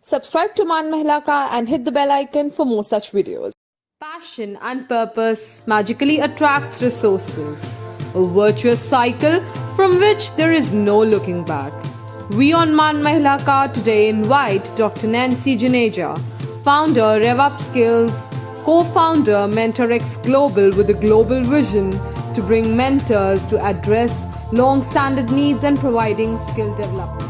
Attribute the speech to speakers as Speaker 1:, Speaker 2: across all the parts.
Speaker 1: Subscribe to Man Mahila Ka and hit the bell icon for more such videos. Passion and purpose magically attracts resources, a virtuous cycle from which there is no looking back. We on Man Mahila Ka today invite Dr. Nancy Juneja, founder RevUp Skills, co-founder MentorX Global with a global vision to bring mentors to address long-standing needs and providing skill development.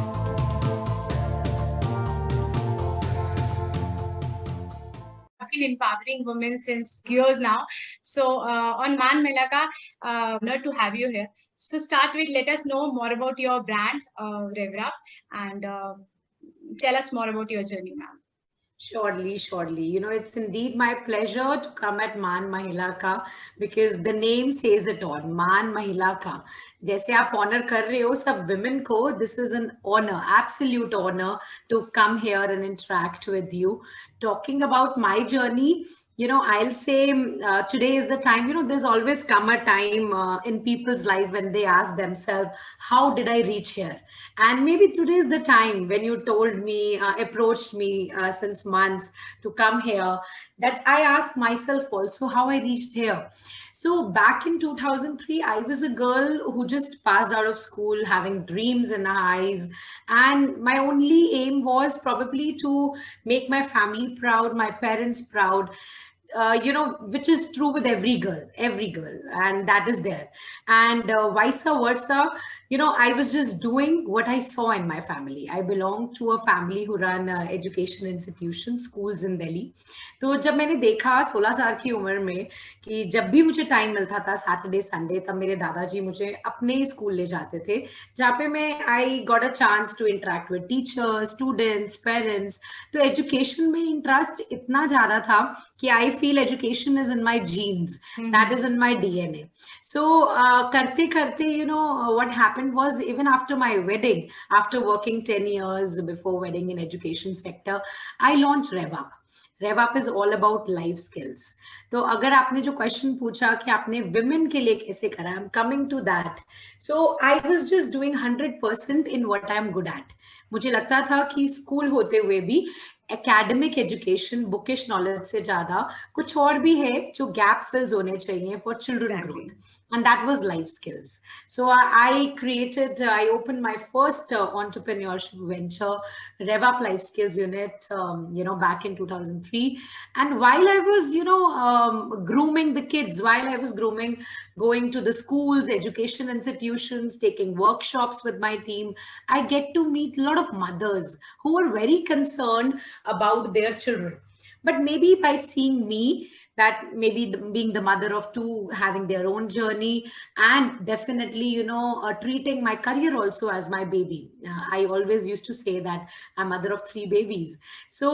Speaker 2: Been empowering women since years now. So on Man Melaka, honored to have you here. So start with, let us know more about your brand, RevUp, and tell us more about your journey, ma'am.
Speaker 3: Surely. It's indeed my pleasure to come at Man Mahila Ka because the name says it all. Man Mahila Ka. जैसे आप honour कर रहे हो सब women को, this is an honor, absolute honor to come here and interact with you. Talking about my journey, I'll say today is the time, there's always come a time in people's life when they ask themselves, how did I reach here? And maybe today is the time when you told me, approached me since months to come here, that I ask myself also how I reached here. So back in 2003, I was a girl who just passed out of school, having dreams in her eyes. And my only aim was probably to make my family proud, my parents proud. Which is true with every girl, and that is there. And vice versa, I was just doing what I saw in my family. I belong to a family who run education institutions, schools in Delhi. तो जब मैंने देखा 16 साल की उम्र में कि जब भी मुझे टाइम मिलता था सैटरडे संडे, तब मेरे दादाजी मुझे अपने स्कूल ले जाते थे जहाँ पे मैं I got a chance to interact with teachers, students, parents. तो एजुकेशन में इंटरेस्ट इतना ज्यादा था कि I feel education is in my genes, that is in my DNA. So करते करते what happened was, even after my wedding, after working 10 years before wedding in education sector, I launched RevUp. RevUp is all about life skills. तो अगर आपने जो question पूछा कि आपने women के लिए कैसे करा, I am coming to that. So I was just doing 100% in what I am good at. मुझे लगता था कि स्कूल होते हुए भी एकेडमिक एजुकेशन, बुकिश नॉलेज से ज्यादा कुछ और भी है जो गैप फिल्स होने चाहिए for children growth. And that was life skills. So I opened my first entrepreneurship venture, RevUp Life Skills Unit, back in 2003. And while I was, grooming the kids, while I was going to the schools, education institutions, taking workshops with my team, I get to meet a lot of mothers who were very concerned about their children. But maybe by seeing me, that maybe being the mother of two, having their own journey, and definitely, treating my career also as my baby. I always used to say that I'm mother of 3 babies. So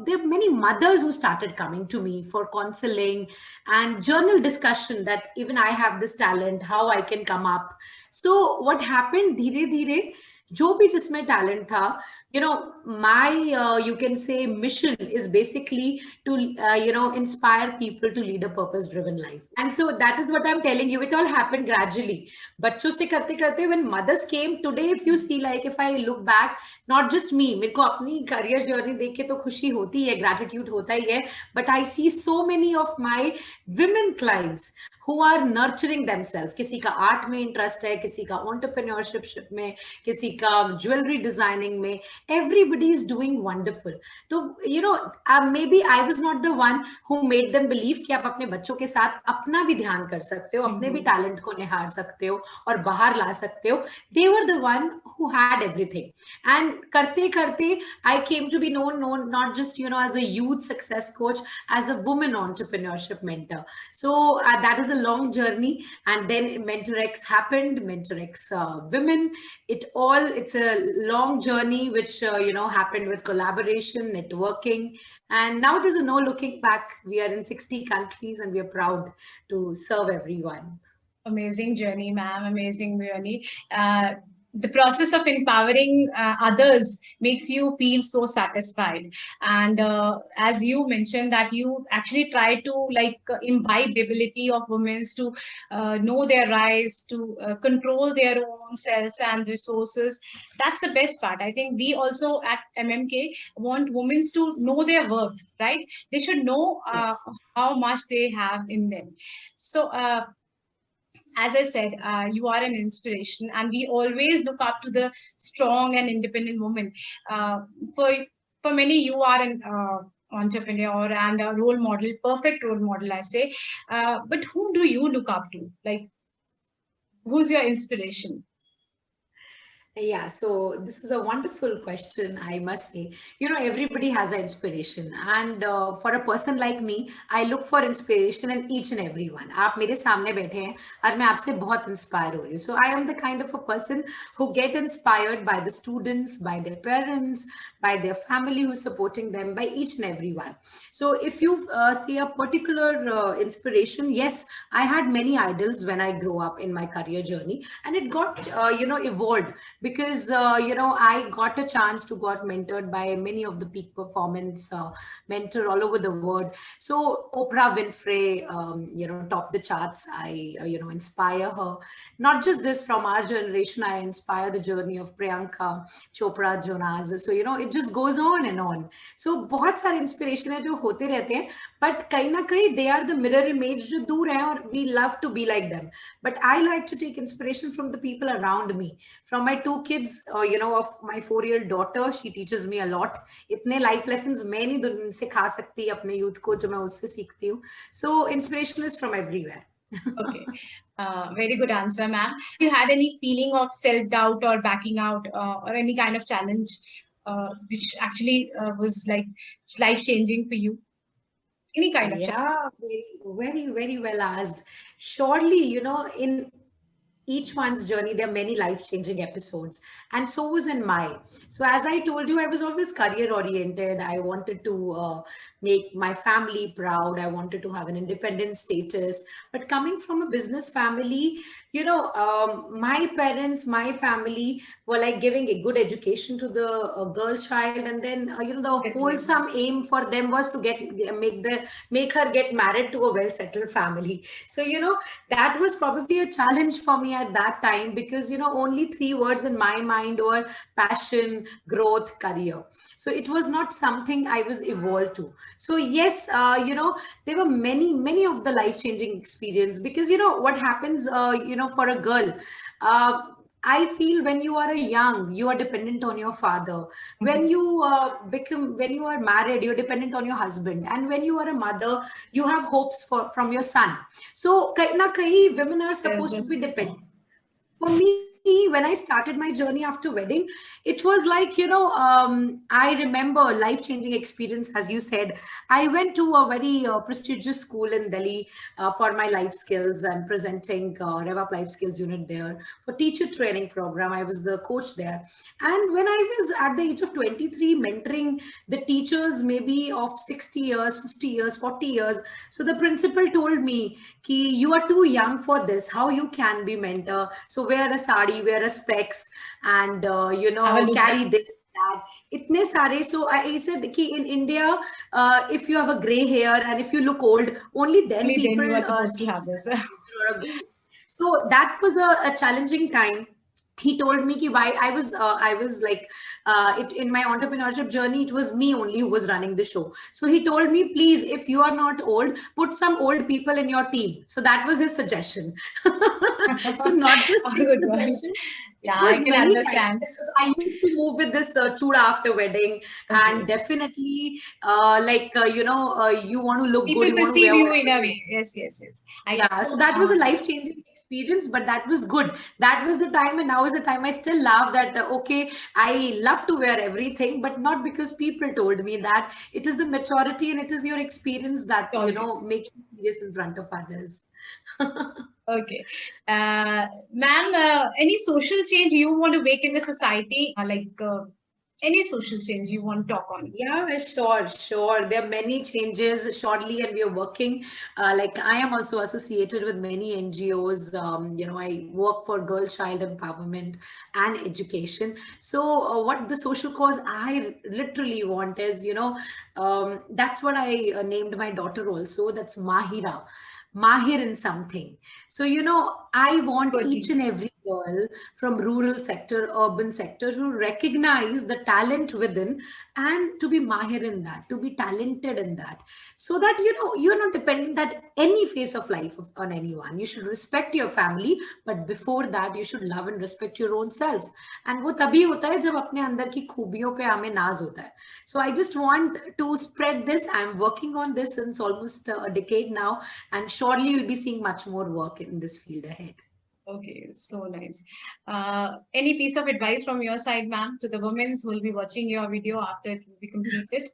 Speaker 3: there are many mothers who started coming to me for counseling and journal discussion that even I have this talent, how I can come up. So what happened, धीरे धीरे जो भी जिसमें talent था, my you can say mission is basically to inspire people to lead a purpose driven life. And so that is what I'm telling you, it all happened gradually. बच्चों से करते करते, when mothers came, today if you see, like if I look back, not just me, मेरे को अपनी career journey देख के तो खुशी होती है, gratitude होता ही है, but I see so many of my women clients who are nurturing themselves. किसी का आर्ट में इंटरेस्ट है, किसी का एंटरप्रेन्योरशिप में, किसी का ज्वेलरी डिजाइनिंग में. Everybody is doing wonderful. तो maybe I was not the one who made them believe कि आप अपने बच्चों के साथ अपना भी ध्यान कर सकते हो, अपने भी टैलेंट को निहार सकते हो और बाहर ला सकते हो. They were the one who had everything. And करते करते I came to be known not just as a youth success coach, as a woman entrepreneurship mentor. So that is a long journey. And then MentorX happened, MentorX Women. It's a long journey which happened with collaboration, networking, and now there's no looking back. We are in 60 countries and we are proud to serve everyone.
Speaker 2: Amazing journey, ma'am. Amazing journey. the process of empowering others makes you feel so satisfied. And as you mentioned that you actually try to like imbibe ability of women to know their rights, to control their own selves and resources. That's the best part. I think we also at MMK want women to know their worth, right? They should know
Speaker 3: Yes.
Speaker 2: how much they have in them. So as I said, you are an inspiration, and we always look up to the strong and independent woman. For many, you are an entrepreneur and a role model, perfect role model, I say. But whom do you look up to? Like, who's your inspiration?
Speaker 3: Yeah, so this is a wonderful question, I must say. You know, everybody has an inspiration, and for a person like me, I look for inspiration in each and every one. आप मेरे सामने बैठे हैं और मैं आपसे बहुत inspire हो रही हूँ. So I am the kind of a person who get inspired by the students, by their parents, by their family who's supporting them, by each and every one. So if you see a particular inspiration, yes, I had many idols when I grew up in my career journey, and it got evolved because I got a chance to got mentored by many of the peak performance mentor all over the world. So Oprah Winfrey, top the charts. I inspire her. Not just this, from our generation, I inspire the journey of Priyanka Chopra, Jonas. So it just goes on and on. So बहुत सारे inspiration है जो होते रहते हैं, but कहीं ना कहीं they are the mirror image जो दूर हैं, और we love to be like them. But I like to take inspiration from the people around me, from my two kids, of my 4-year-old daughter. She teaches me a lot. इतने life lessons मैं नहीं सिखा सकती अपने youth को जो मैं उससे सीखती हूँ. So inspiration is from everywhere.
Speaker 2: Okay. Very good answer, ma'am. You had any feeling of self-doubt or backing out or any kind of challenge which actually was like life-changing for you? Any kind of challenge?
Speaker 3: Yeah, very, very well asked. Surely, in each one's journey, there are many life-changing episodes, and so was in my. So as I told you, I was always career-oriented. I wanted to make my family proud. I wanted to have an independent status. But coming from a business family, my parents, my family were like giving a good education to the girl child, and then the wholesome aim for them was to make her get married to a well-settled family. So that was probably a challenge for me at that time, because only 3 words in my mind were passion, growth, career. So it was not something I was evolved to. So yes, there were many of the life-changing experience, because what happens for a girl, I feel when you are young, you are dependent on your father. When you when you are married, you're dependent on your husband. And when you are a mother, you have hopes from your son. So kahin na kahin, women are supposed to be dependent. For me, when I started my journey after wedding, it was like, I remember life-changing experience, as you said. I went to a very prestigious school in Delhi for my life skills and presenting RevUp Life Skills Unit there for teacher training program. I was the coach there. And when I was at the age of 23, mentoring the teachers maybe of 60 years, 50 years, 40 years. So the principal told me, Ki, you are too young for this. How you can be mentor? So wear a sari, wear a specs, and carry this, that. Itne sare. So I said ki in India, if you have a gray hair and if you look old, only then people
Speaker 2: you are supposed to have this.
Speaker 3: So that was a challenging time. He told me ki why I was like in my entrepreneurship journey, it was me only who was running the show. So he told me, please, if you are not old, put some old people in your team. So that was his suggestion. So not just his suggestion.
Speaker 2: Yeah, I can understand.
Speaker 3: I used to move with this chuda after wedding, and definitely you want to look
Speaker 2: people
Speaker 3: good. You
Speaker 2: perceive
Speaker 3: want to wear
Speaker 2: you in a way. Yes.
Speaker 3: Yeah, so that was a life-changing experience, but that was good. That was the time, and now is the time. I still love that. Okay, I love to wear everything, but not because people told me that. It is the maturity and it is your experience that make you serious in front of others.
Speaker 2: Okay, ma'am, any social change you want to make in the society, any social change you want to talk on?
Speaker 3: Yeah, sure. There are many changes shortly, and we are working. Like I am also associated with many NGOs. I work for girl child empowerment and education. So, what the social cause I literally want is, that's what I named my daughter also. That's Mahira, Mahir in something. So, I want each
Speaker 2: Goodly.
Speaker 3: and every girl from rural sector, urban sector to recognize the talent within and to be mahir in that, to be talented in that, so that you're not dependent at any phase of life on anyone. You should respect your family, but before that you should love and respect your own self. And वो तभी होता है जब अपने अंदर की खूबियों पे हमें नाज होता है. So I just want to spread this. I'm working on this since almost a decade now, and surely you'll be seeing much more work in this field ahead.
Speaker 2: Okay, so nice. Any piece of advice from your side, ma'am, to the women who will be watching your video after it will be completed?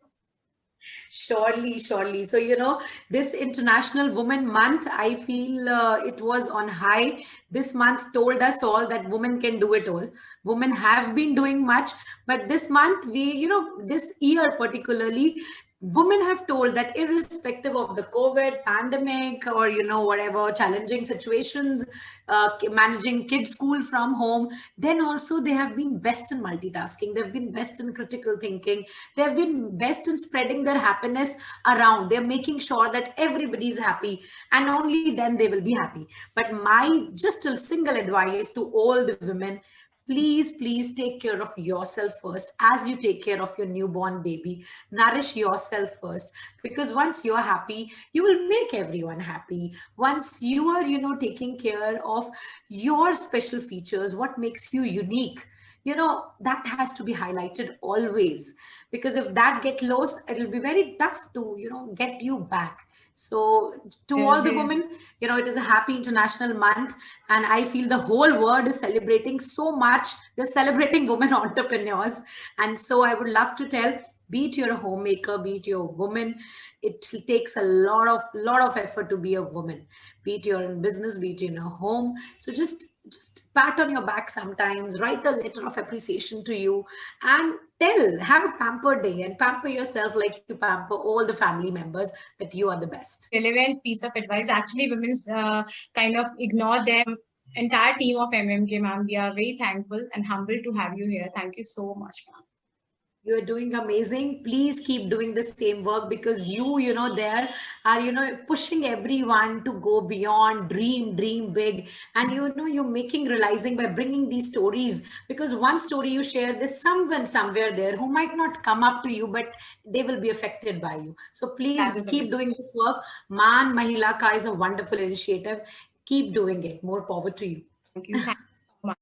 Speaker 3: Surely. So, this International Women Month, I feel it was on high. This month told us all that women can do it all. Women have been doing much, but this month, this year particularly, women have told that irrespective of the COVID pandemic or, whatever challenging situations, managing kids' school from home, then also they have been best in multitasking. They've been best in critical thinking. They've been best in spreading their happiness around. They're making sure that everybody's happy, and only then they will be happy. But my just a single advice to all the women: please take care of yourself first. As you take care of your newborn baby, nourish yourself first, because once you're happy, you will make everyone happy. Once you are taking care of your special features, what makes you unique, that has to be highlighted always, because if that get lost, it'll be very tough to get you back. So to all the
Speaker 2: Okay.
Speaker 3: women, it is a happy International Month, and I feel the whole world is celebrating so much. They're celebrating women entrepreneurs, and so I would love to tell, be it you're a homemaker, be it you're a woman, it takes a lot of effort to be a woman. Be it you're in business, be it in a home. So just pat on your back sometimes, write a letter of appreciation to you, and have a pamper day and pamper yourself like you pamper all the family members, that you are the best.
Speaker 2: Relevant piece of advice. Actually, women's kind of ignore them. Entire team of MMK, ma'am. We are very thankful and humble to have you here. Thank you so much, ma'am.
Speaker 3: You're doing amazing. Please keep doing the same work, because there are, pushing everyone to go beyond, dream big. And, you're making realizing by bringing these stories, because one story you share, there's someone somewhere there who might not come up to you, but they will be affected by you. So please
Speaker 2: That is the
Speaker 3: keep doing
Speaker 2: best.
Speaker 3: this work. Man Mahila Ka is a wonderful initiative. Keep doing it. More power to you.
Speaker 2: Thank you. Thank you so much.